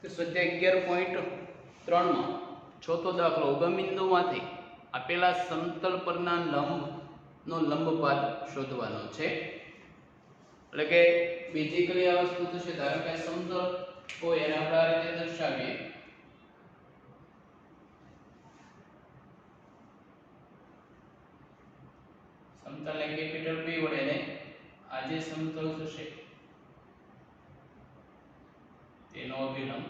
તો સ્વાધ્યાય 11.3 માં ચોથો દાખલો ઉગમ બિંદુમાંથી આપેલા સમતલ પરના લંબનો લંબપાત શોધવાનો છે. એટલે કે બેઝિકલી આ વસ્તુ થશે, ધારો કે સમતલ હોય એને આપણે આ રીતે દર્શાવીએ. સમતલને કેપિટલ P વડે ને આ જે સમતલ થશે તેનો અભિલંબ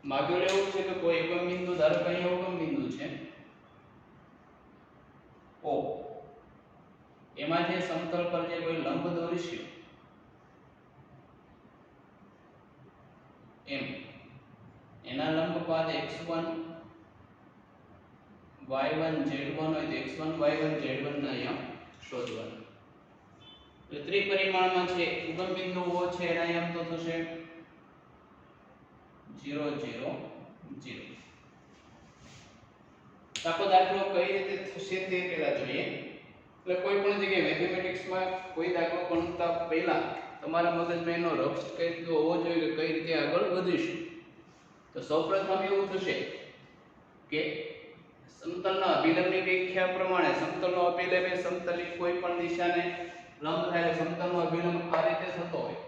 માગ્યું એવું છે કે કોઈ ઉગમ બિંદુ, ધારો કે અહીંયા ઉગમ બિંદુ છે O, એમાં જે સમતલ પર જે કોઈ લંબ દોરીશું એમ એના લંબપાત x1 y1 z1 હોય તો x1 y1 z1 ને અહીંયા શોધવાનું. તો ત્રિપરિમાણમાં છે ઉગમ બિંદુ O છે એના અહીંયા તો થશે 0 0 0. આખો દાખલો કઈ રીતે થશે તે પહેલા જોઈએ. એટલે કોઈ પણ જગ્યાએ મેથેમેટિક્સમાં કોઈ દાખલો ગણતા પહેલા તમારા મગજમાં એનો રફ સ્કેચ હોવો જોઈએ કે કઈ રીતે આગળ વધીશું. તો સૌપ્રથમ એવું થશે કે સમતલના અભિલંબની વ્યાખ્યા પ્રમાણે સમતલનો અભિલંબ એ સમતલની કોઈ પણ દિશાને લંબ થાય. સમતલનો અભિલંબ આ રીતે થતો હોય.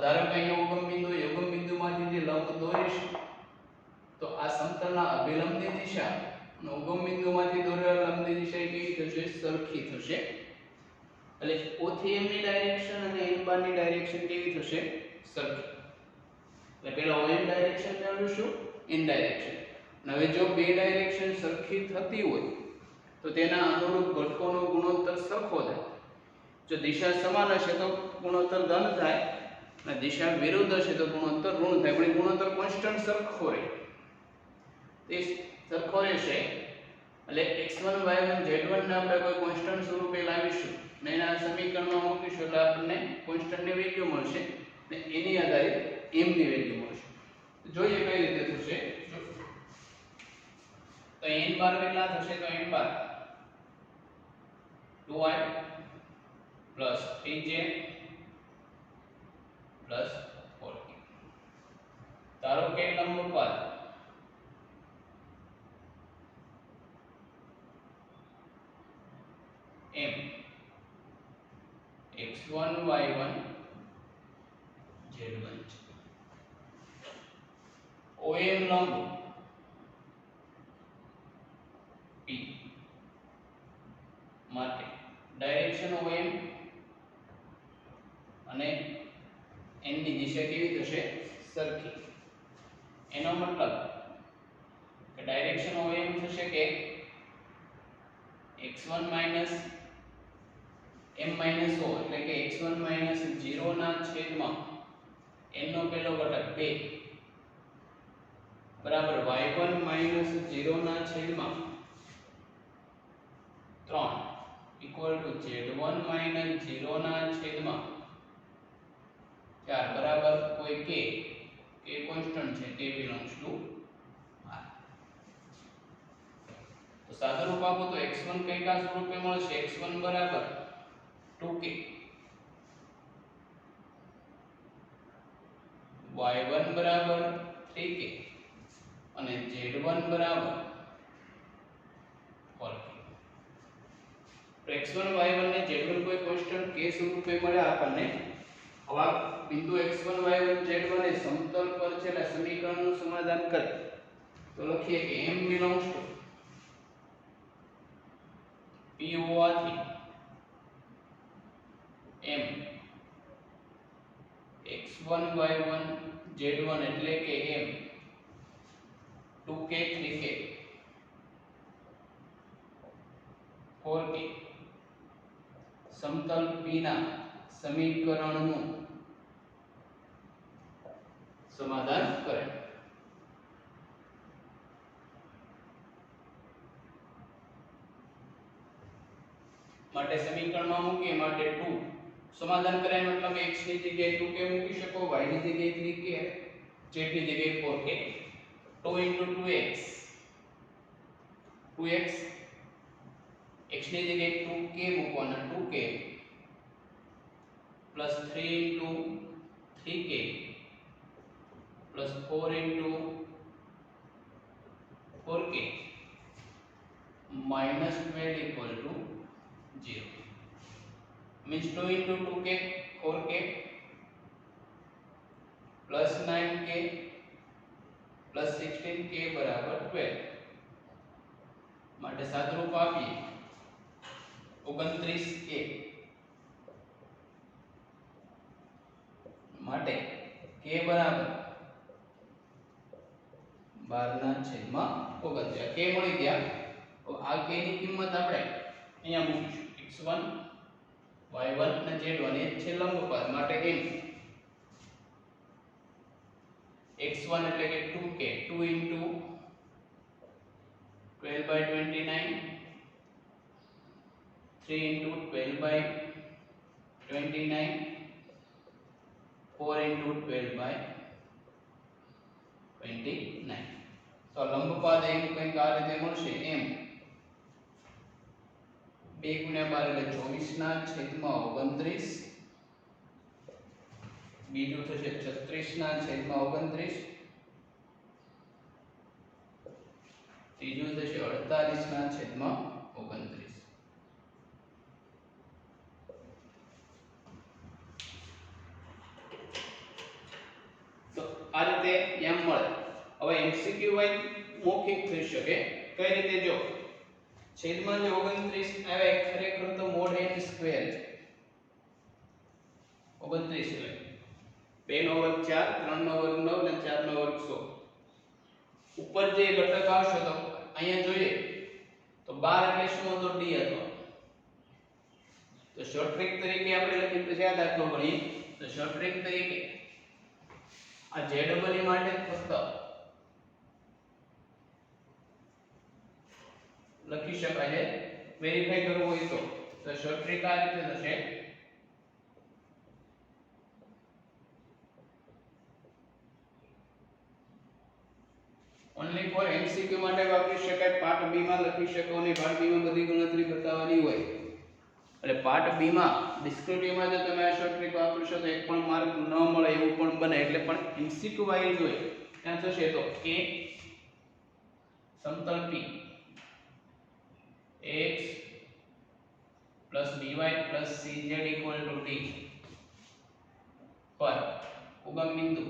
ધારો કે અહીંયા ઉગમ બિંદુ, ઉગમ બિંદુમાંથી જે લંબ દોરીશું તો આ સમતલના અભિલંબની દિશા અને ઉગમ બિંદુમાંથી દોરેલા લંબની દિશા કેવી થશે? સરખી થશે. એટલે O થી M ની ડાયરેક્શન અને N બારની ડાયરેક્શન કેવી થશે? સરખી. એટલે પહેલા OM ડાયરેક્શન મેળવીશું, N ડાયરેક્શન. હવે જો બે ડાયરેક્શન સરખી થતી હોય તો તેના અનુરૂપ ઘટકોનો ગુણોત્તર સરખો થાય. જો દિશા સમાન હશે તો ગુણોત્તર ધન થાય અને દિશા વિરુદ્ધ હશે તો ગુણોત્તર ઋણ થાય. પણ ગુણોત્તર કોન્સ્ટન્ટ સરખો રહે. તે સરખો રહેશે એટલે x1 y1 z1 ને આપણે કોઈ કોન્સ્ટન્ટ સ્વરૂપે લાવીશું અને એના સમીકરણમાં મૂકીશું એટલે આપણને કોન્સ્ટન્ટની વેલ્યુ મળશે અને એની આધારે m ની વેલ્યુ મળશે. જોઈએ કઈ રીતે થશે. તો n બાર કેટલા થશે? તો n બાર 2i plus 3j plus 4k. ધારો કે લંબપાત m x1 y1 z1 છે. OM લંબ P માટે ડાયરેક્શન OM અને n ની દિશા કેવી થશે? સરખી. એનો મતલબ કે ડાયરેક્શન OM થશે કે x1 m - o એટલે કે x1 - 0 ના છેદમાં n નો પહેલો ઘટક 2 બરાબર y1 - 0 ના છેદમાં 3 ઇક્વલ ટુ z1 - 0 ના છેદમાં 4 બરાબર કોઈ k કોન્સ્ટન્ટ છે, k belongs to r. તો સાદા રૂપ આપો તો x1 કઈ કા સ્વરૂપે મળશે? x1 બરાબર 2k, y1 બરાબર 3k અને z1 બરાબર 4k. તો x1 y1 ને z1 કોઈ કોન્સ્ટન્ટ k સ્વરૂપે મળ્યા આપણને. હવે બિંદુ x1 y1 z1 એ સમતલ પર છે એટલે સમીકરણનું સમાધાન કરે તો લખીએ કે m belongs to p હોવાથી m x1 y1 z1 એટલે કે m 2k 3k 4k સમતલ P ના સમીકરણનું સમાધાન કરે. માટે સમીકરણમાં મૂકીએ માટે 2 સમાધાન કરે મતલબ x ની જગ્યાએ 2k મૂકી શકો, y ની જગ્યાએ 3k, z ની જગ્યાએ 4k. 2 * 2x 2x, x ની જગ્યાએ 2k મૂકવાના 2k plus 3 * 3 3k plus 4 into 4k minus 12 equal to 0. Means 2 into 2k 4k plus 9k plus 16k બરાબર 12. માટે સાદુરૂપ આપીએ 29k માટે k બરાબર 12/29. k મળી ગયા. તો આ k ની કિંમત આપણે અહીંયા મૂકીશું x1 y1 અને z1 એ છે લંબપાત માટે m x1 એટલે કે 2k 2 into 12/29 3 into 12/29 4 into 12/29. તો લંબપાદ m કંઈક આ રીતે મળશે m 2 × 12 એટલે 24/29. બીજું થશે 36/29. ત્રીજું થશે 48/29. તો આ રીતે એમ મળે. હવે એમસીક્યુ વાઇઝ મૌખિક થઈ શકે. કઈ રીતે? જો છેદમાં જે 29 આવે ખરેખર તો mod n સ્ક્વેર છે. 29 એટલે 2 નો વર્ગ 4 3 નો વર્ગ 9 અને 4 નો વર્ગ 16. ઉપર જે ઘટક આવશે તો અહીંયા જોઈએ તો 12 એટલે શું હતો? d હતો. તો શોર્ટ ટ્રિક તરીકે આપણે લખી પછી આ દાખલો ગણીએ. તો શોર્ટ ટ્રિક તરીકે આ z ડબલ માટે ફક્ત લખી શકાય છે. વેરીફાઈ કરવું હોય તો શોર્ટ ટ્રિક આ રીતે થશે. ઓન્લી ફોર એમસીક્યુ માટે વાપરી શકાય. પાર્ટ બી માં લખી શકો અને પાર્ટ બી માં બધી ગણતરી બતાવવાની હોય. એટલે પાર્ટ બી માં ડિસ્ક્રિપ્ટિવમાં જો તમે આ શોર્ટ ટ્રિક વાપરશો તો એક પણ માર્ક ન મળે એવું પણ બને. એટલે પણ એમસીક્યુ વાઇઝ હોય ત્યાં થશે તો a સમતલ p x plus by plus cz equal to d પર ઉગમ બિંદુ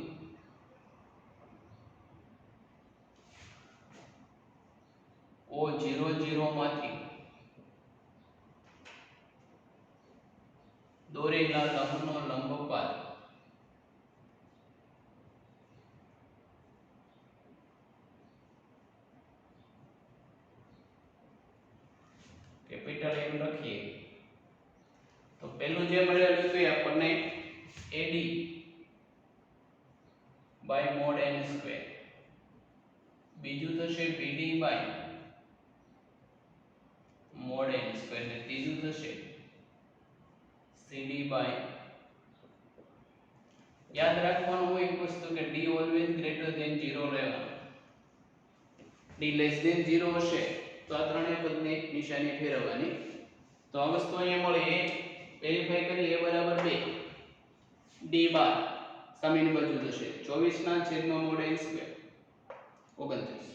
O00 માંથી દોરેલા લંબનો લંબપાત કેપિટલ M લખીએ તો પહેલું જે મળેલું હતું એ આપણને AD by mod n square. બીજું થશે BD by mod n square ને ત્રીજું થશે CD by. યાદ રાખવાનું હોય એક વસ્તુ કે D always greater than 0 રહેવાનું. D less than 0 હશે તો આ ત્રણેય પદની નિશાની ફેરવવાની. તો આ વસ્તુ અહીંયા મળે એ વેરીફાઈ કરી a બરાબર 2 d બાર સામેની બાજુ થશે 24/mod n સ્ક્વેર 29.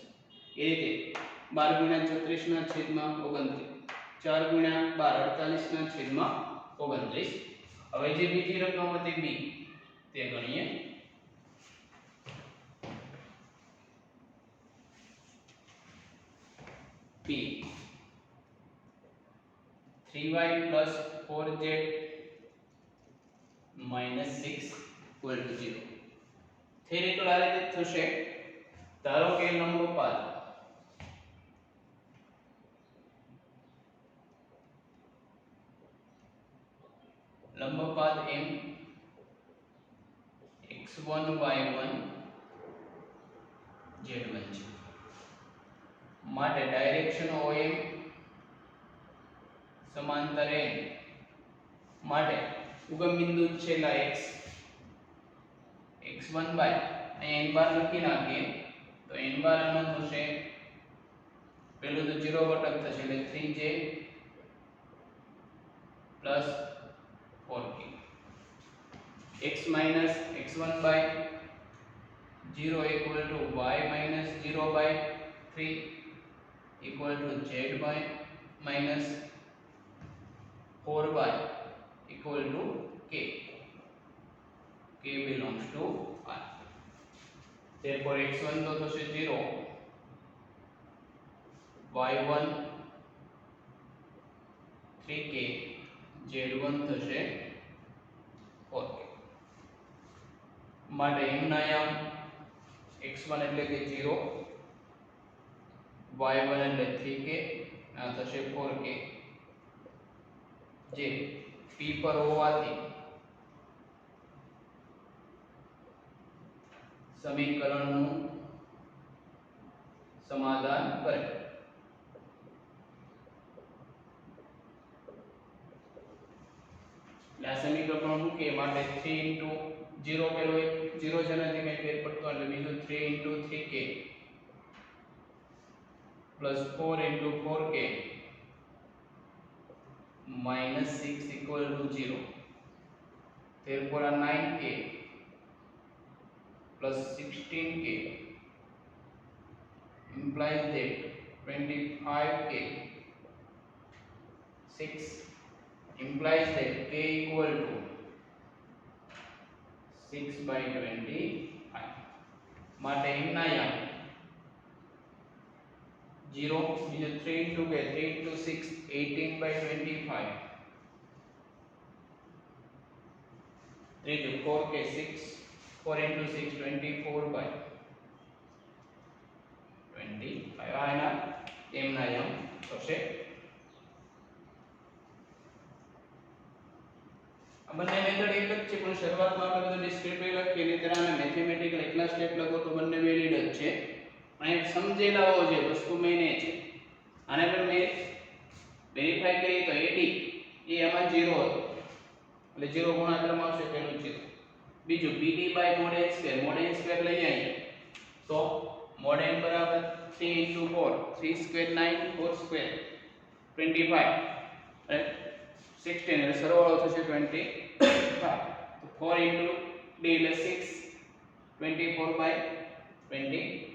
એ રીતે 12 × 36/29 4 × 12 48/29. હવે જે બીજી રકમ હતી b તે ગણીએ. p 3y plus 4z minus 6 equal to 0. Theoretical આ રીતે થશે. ધારો કે લંબપાત m x1 y1 z1 છે. માટે ડાયરેક્શન OM સમાંતર n માટે ઉગમ બિંદુ છેલ્લા x x1 બાય અહીં n બાર લખી નાખીએ તો n બાર આનો થશે પેલું તો 0 ઘટક થશે એટલે 3j plus 4k x minus x1 by 0 equal to y minus 0 by 3 equal to z by minus 4y equal to k. K belongs to R. Therefore x1 तो થશે 0, y1 3k, z1 થશે 4k. માટે એમના યામ x1 એટલે કે 0, y1 એટલે 3k, આ થશે 4k, જે p પર હોવાથી સમીકરણનું સમાધાન કરે. આ સમીકરણ મૂકીએ માટે 3 into 0 પેલો 0 જેનાથી કઈ ફેર પડતો એટલે બીજું 3 into 3k plus 4 into 4k minus 6 equal to 0. Therefore 9k plus 16k implies that 25k 6 implies that k equal to 6 by 25. માટે એમના યામ 0 બીજો 3 into k 3 into 6 18 by 25, ત્રીજું 4k 6 4 into 6 24 by 25. આ એના એમના યામ થશે. આ બંને મેથડ એક જ છે, પણ શરૂઆતમાં આપણે બધું ડિસ્ક્રિપ્ટિવ લખીએ ને ત્યારે આને મેથેમેટિકલ એકલા સ્ટેપ લખો તો બંને વેલિડ જ છે. અહીં સમજેલા હોવો જોઈએ, વસ્તુ મેઇન એ છે. આને પણ મેં વેરીફાઈ કરીએ તો AD એ આમાં 0 હતો એટલે 0 ગુણાકારમાં આવશે પેલું 0. બીજું BD by mod n square લઈ આવીએ તો mod n બરાબર 3 into 4 3 square 9 4 square 25 રાઈટ 16 એટલે સરવાળો થશે 25. તો 4 into d એટલે 6 24 by 25.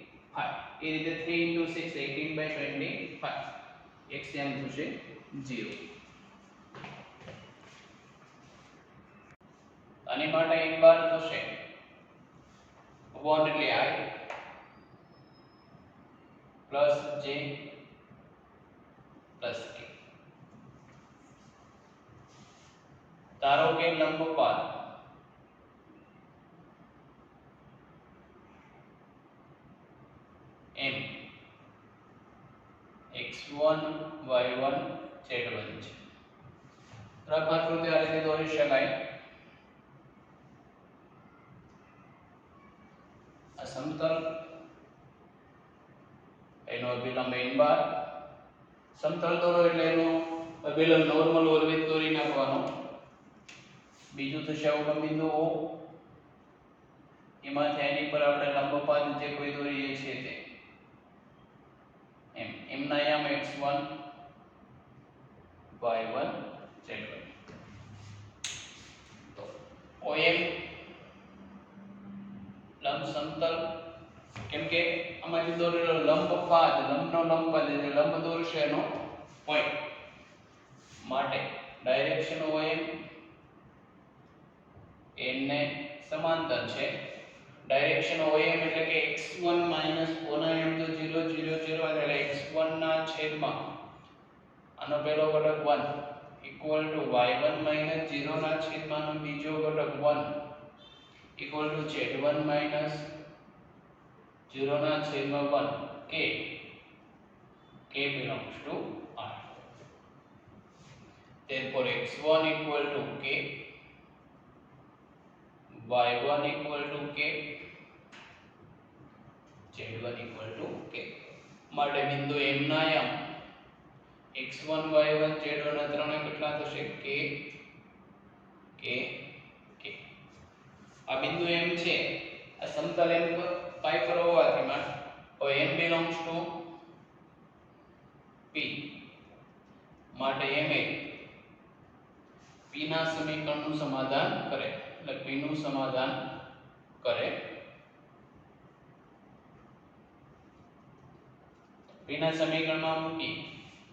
એ રીતે 3 into 6 18 by 25. x એમ થશે 0. આની માટે એક બાર થશે 1 એટલે i plus j plus k. ધારો કે લંબપાત m x1 y1 z1 છે. રફ આકૃતિ આ રીતે દોરી શકાય. આ સમતલ એનો અભિલંબ n બાર. સમતલ દોરો એટલે એનો અભિલંબ નોર્મલ ઓરવેજ દોરી નાખવાનો. બીજું થશે અવલંબ બિંદુ O, એમાંથી એની પર આપણે લંબપાત જે કોઈ દોરીએ છીએ તે એમ એમના યામ x1 y1 z1. તો OM લંબ સમતલ, કેમ કે આમાંથી દોરેલો લંબપાત લંબનો લંબપાત એટલે લંબ દોરશે એનો પોઈન્ટ માટે ડાયરેક્શન OM n ને સમાંતર છે. ડાયરેક્શન OM એટલે કે x1 માઈનસ કોના m તો 0 0 0 એટલે x1 ના છેદમાં આનો પહેલો ઘટક 1 ઇક્વલ ટુ y1 માઈનસ 0 ના છેદમાં આનો બીજો ઘટક 1 ઇક્વલ ટુ z1 માઈનસ 0 ના છેદમાં 1 k belongs to R. Therefore x1 equal to k, y1 equal to k, z1 equal to k. માટે બિંદુ m ના યામ x1 y1 z1 ના ત્રણે કેટલા થશે k k k. આ બિંદુ m છે, આ સમતલ m પર પાઈ પર હોવાથી હવે m belongs to p માટે m એ p ના સમીકરણનું સમાધાન કરે. એટલે p નું સમાધાન કરે. p ના સમીકરણમાં મૂકી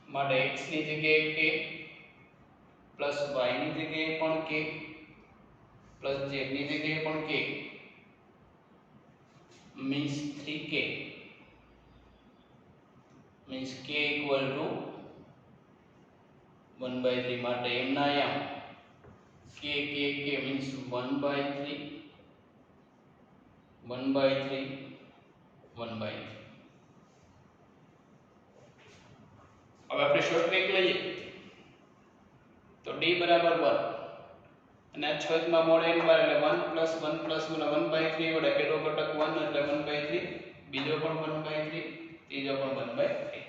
માટે x ની જગ્યાએ k પ્લસ y ની જગ્યાએ પણ k પ્લસ z ની જગ્યાએ પણ k means 3k means k equal to 1/3 માટે એમના આયામ k means 1/3 1/3 1/3. હવે આપણે શોર્ટ ટ્રીક લઈએ તો d બરાબર 1 અને આ છેદમાં મોડે n બાર એટલે 1 + 1 + 1/3 વડે પેલો ઘટક 1 એટલે 1/3 બીજો પણ 1/3 ત્રીજો પણ 1/3.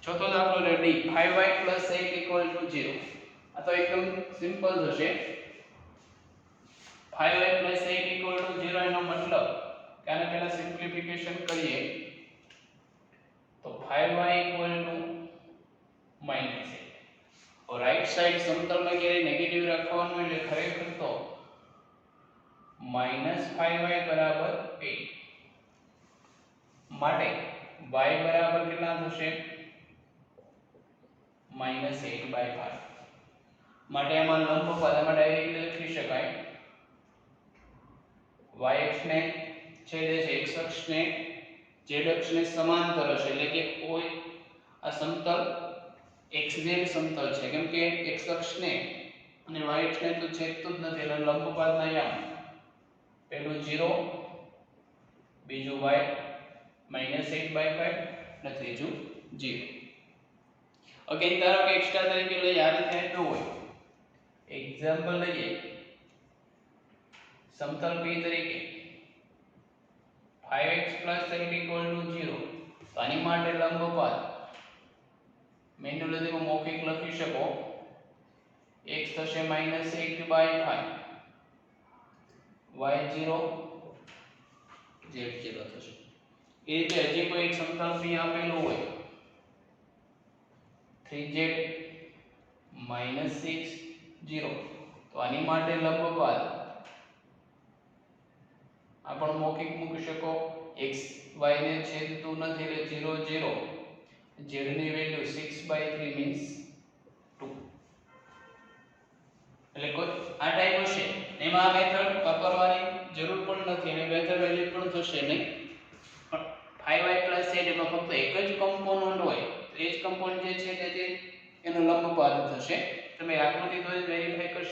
ચોથો દાખલો લે d 5y + 8 = 0. આ તો એકદમ સિમ્પલ હશે. 5y + 8 = 0 એનો મતલબ કે આને પહેલા સિમ્પ્લિફિકેશન કરીએ તો 5y = -8. और राइट साइड समतल में क्यारे नेगेटिव रखવાનું એટલે ખરેખર તો -5y = 8 માટે y બરાબર કેટલા થશે -8/5 માટે આમાં લંબ પદમાં ડાયરેક્ટલી લખી શકાય y અક્ષ ને છેદે છે x અક્ષને z અક્ષને સમાંતર હશે એટલે કે કોઈ આ સમતલ xz સમતલ છે કેમ કે x અક્ષને અને y અક્ષને તો છેદતું જ નથી એટલે લંબપાતના યામ પહેલું 0 બીજું y -8/5 અને ત્રીજું 0. અગેન ધારો કે એક્સ્ટ્રા તરીકે લઈએ આ રીતે આપ્યું હોય એક્ઝામ્પલ લઈએ સમતલ p તરીકે 5x + 8 = 0 તો આની માટે લંબપાત મેન્યુઅલી મૌખિક લખી શકો x થશે -8/5 y 0 z 0 થશે. એ રીતે હજી કોઈ એક સમતલ p આપેલું હોય 3z -6 0 તો આની માટે લંબપાત आपण મૌખિક મૂકી શકો x y ને છેદતું નથી એટલે 0 0 z ની વેલ્યુ 6/3 means 2 એટલે કોઈ આ ટાઈપ હશે એમાં આ મેથડ વાપરવાની જરૂર પણ નથી અને મેથડ વેલ્યુ પણ થશે નહીં પણ 5y + 8 એમાં ફક્ત એક જ કમ્પોનન્ટ હોય તો એ જ કમ્પોનન્ટ જે છે તે એનો લંબપાત થશે. તમે આકૃતિ દ્વારા વેરીફાઈ કરશો